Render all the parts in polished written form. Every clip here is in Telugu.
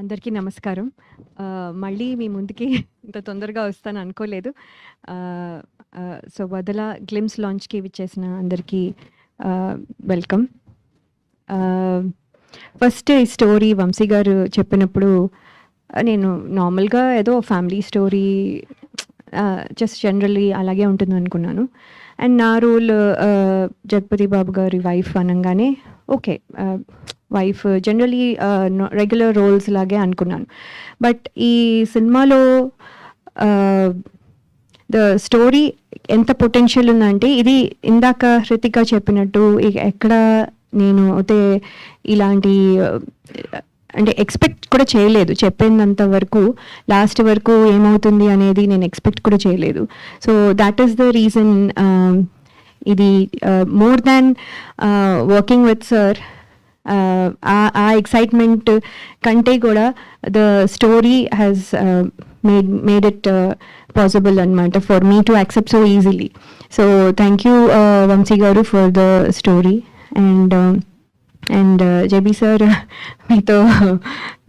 అందరికీ నమస్కారం. మళ్ళీ మీ ముందుకి ఇంత తొందరగా వస్తాను అనుకోలేదు. సో, వదల గ్లిమ్స్ లాంచ్‌కి విచ్చేసిన అందరికీ వెల్కమ్. ఫస్ట్ ఈ స్టోరీ వంశీ గారు చెప్పినప్పుడు నేను నార్మల్‌గా ఏదో ఫ్యామిలీ స్టోరీ జస్ట్ జనరల్లీ అలాగే ఉంటుందనుకున్నాను. అండ్ నా రోల్ జగపతి బాబు గారి వైఫ్ అనంగానే okay. Wife generally regular roles లాగే అనుకున్నాను. బట్ ఈ సినిమాలో ద స్టోరీ ఎంత పొటెన్షియల్ ఉందంటే, ఇది ఇందాక హృతిక చెప్పినట్టు ఎక్కడ నేను అయితే ఇలాంటి అంటే ఎక్స్పెక్ట్ కూడా చేయలేదు. చెప్పినంత వరకు లాస్ట్ వరకు ఏమవుతుంది అనేది నేను ఎక్స్పెక్ట్ కూడా చేయలేదు. So that is the reason ఇది more than working with sir, ఆ ఎక్సైట్మెంట్ కంటే కూడా the story has made it possible అనమాట for me to accept so easily. So thank you Vamsi garu for the story. And Jabi sir, మీతో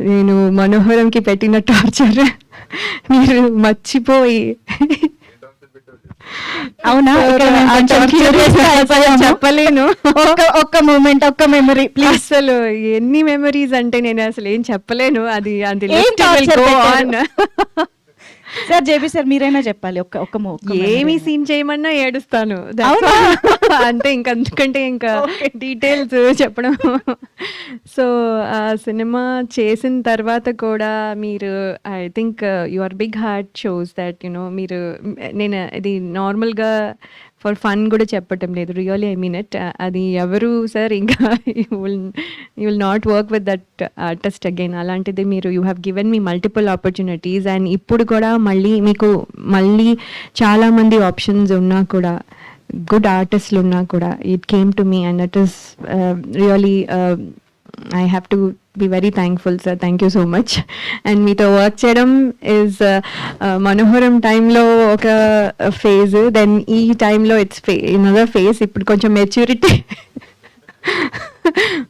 నేను మనోహరంకి పెట్టిన టార్చర్ మీరు మర్చిపోయి అవునా చెప్పలేను. ఒక్క మూమెంట్, ఒక్క మెమరీ ప్లీజ్. అసలు ఎన్ని మెమరీస్ అంటే నేను అసలు ఏం చెప్పలేను. అది సార్ జేబీ సార్ మీరైనా చెప్పాలి. ఏమి సీన్ చేయమన్నా ఏడుస్తాను అంతే. అందుకంటే ఇంకా డీటెయిల్స్ చెప్పడం. సో ఆ సినిమా చేసిన తర్వాత కూడా మీరు I think your big heart shows that మీరు నేను ఇది నార్మల్గా ఫర్ ఫన్ కూడా చెప్పటం లేదు, రియల్లీ ఐ మీన్ ఇట్. అది ఎవరు సార్ ఇంకా you will not work with that artist again. అలాంటిది మీరు you have given me multiple opportunities. And ఇప్పుడు కూడా మీకు చాలామంది ఆప్షన్స్ ఉన్నా కూడా, గుడ్ ఆర్టిస్టులు ఉన్నా కూడా, it came to me and that is really I have to be very thankful, sir. Thank you so much. And meeto work cheyadam is Manoharam time lo oka phase, then ee time lo it's another phase. Ippudu koncham maturity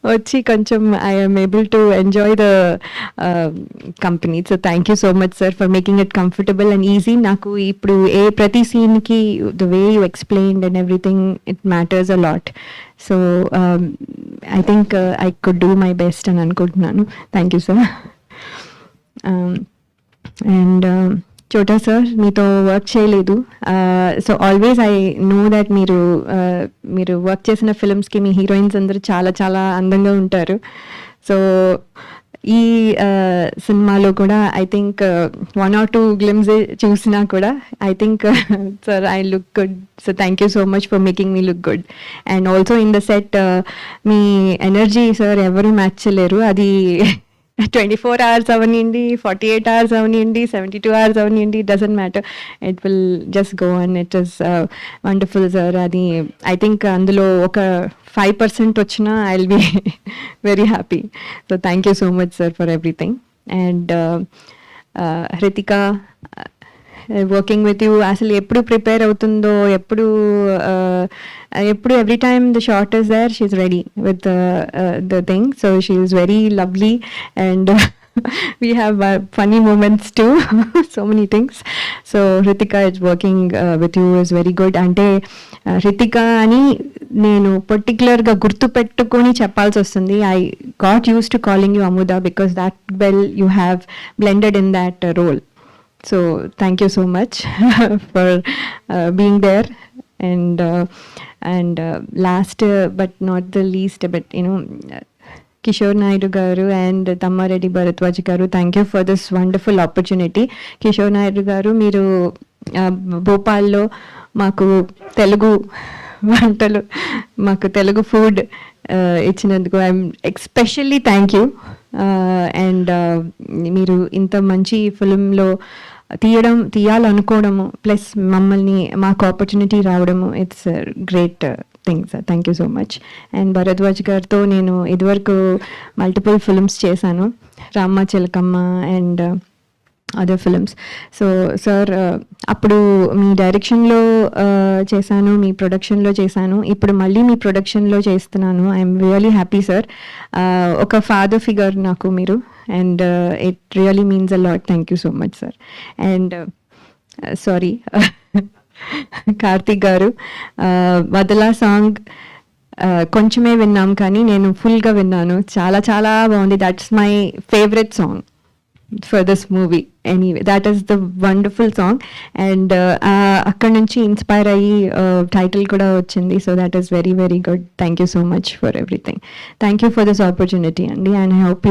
వచ్చి కొంచెం I am able to enjoy the company. So thank you so much, sir, for making it comfortable and easy. నాకు ఇప్పుడు ప్రతి సీన్కి the way you explained and everything, it matters a lot. So I think I could do my best అని అనుకుంటున్నాను. Thank you, sir. And చోటా సార్, మీతో వర్క్ చేయలేదు. So always I know that మీరు వర్క్ చేసిన ఫిల్మ్స్కి మీ హీరోయిన్స్ అందరూ చాలా చాలా అందంగా ఉంటారు. సో ఈ సినిమాలో కూడా ఐ థింక్ 1 or 2 గ్లిమ్స్ చూసినా కూడా I think sir I look good. So thank you so much for making me look good. And also in the set me energy sir ఎవరు మ్యాచ్ చేయలేరు. అది 24 hours అవనివ్వండి, 48 hours అవనివ్వండి, 72 hours అవనివ్వండి, doesn't matter. It will just go and it is wonderful sir. అది ఐ థింక్ అందులో ఒక 5% వచ్చినా I will be very happy. So thank you so much sir for everything. And Hrithika, working with you అసలు ఎప్పుడు ప్రిపేర్ అవుతుందో, ఎప్పుడు every time the shot is there she is ready with the thing. So she is very lovely and we have funny moments too. So many things. So Hritika is working with you is very good. అంటే Hritika అని నేను పర్టికులర్గా గుర్తుపెట్టుకొని చెప్పాల్సి వస్తుంది. I got used to calling you Amuda because that well you have blended in that role. So thank you so much for being there. And last but not the least, but Kishore Naidu గారు అండ్ తమ్మారెడ్డి భరద్వాజ్ గారు, thank you for this wonderful opportunity. Kishore Naidu గారు, మీరు భోపాల్లో మాకు తెలుగు వంటలు, మాకు తెలుగు ఫుడ్ ఇచ్చినందుకు I'm especially thank you. And మీరు ఇంత మంచి ఫిలింలో తీయాలనుకోవడము ప్లస్ మమ్మల్ని మాకు ఆపర్చునిటీ రావడము, it's great thing sir. Thank you so much. And Bharadwaj గారితో నేను ఇదివరకు మల్టిపుల్ ఫిల్మ్స్ చేశాను, రామ్మ చిలకమ్మ and other films. So sir అప్పుడు మీ డైరెక్షన్లో చేశాను, మీ ప్రొడక్షన్లో చేశాను, ఇప్పుడు మళ్ళీ మీ ప్రొడక్షన్లో చేస్తున్నాను. I'm really happy sir. ఒక ఫాదర్ ఫిగర్ నాకు మీరు. And it really means a lot. Thank you so much sir. And sorry Karthik గారు, వదలా సాంగ్ కొంచెమే విన్నాం కానీ నేను ఫుల్గా విన్నాను. చాలా చాలా బాగుంది. That's my favourite song for this movie. Anyway, that is the wonderful song, and అక్కడ నుంచి ఇన్స్పైర్ అయ్యి టైటిల్ కూడా వచ్చింది. So that is very very good. Thank you so much for everything. Thank you for this opportunity, Andy, and I hope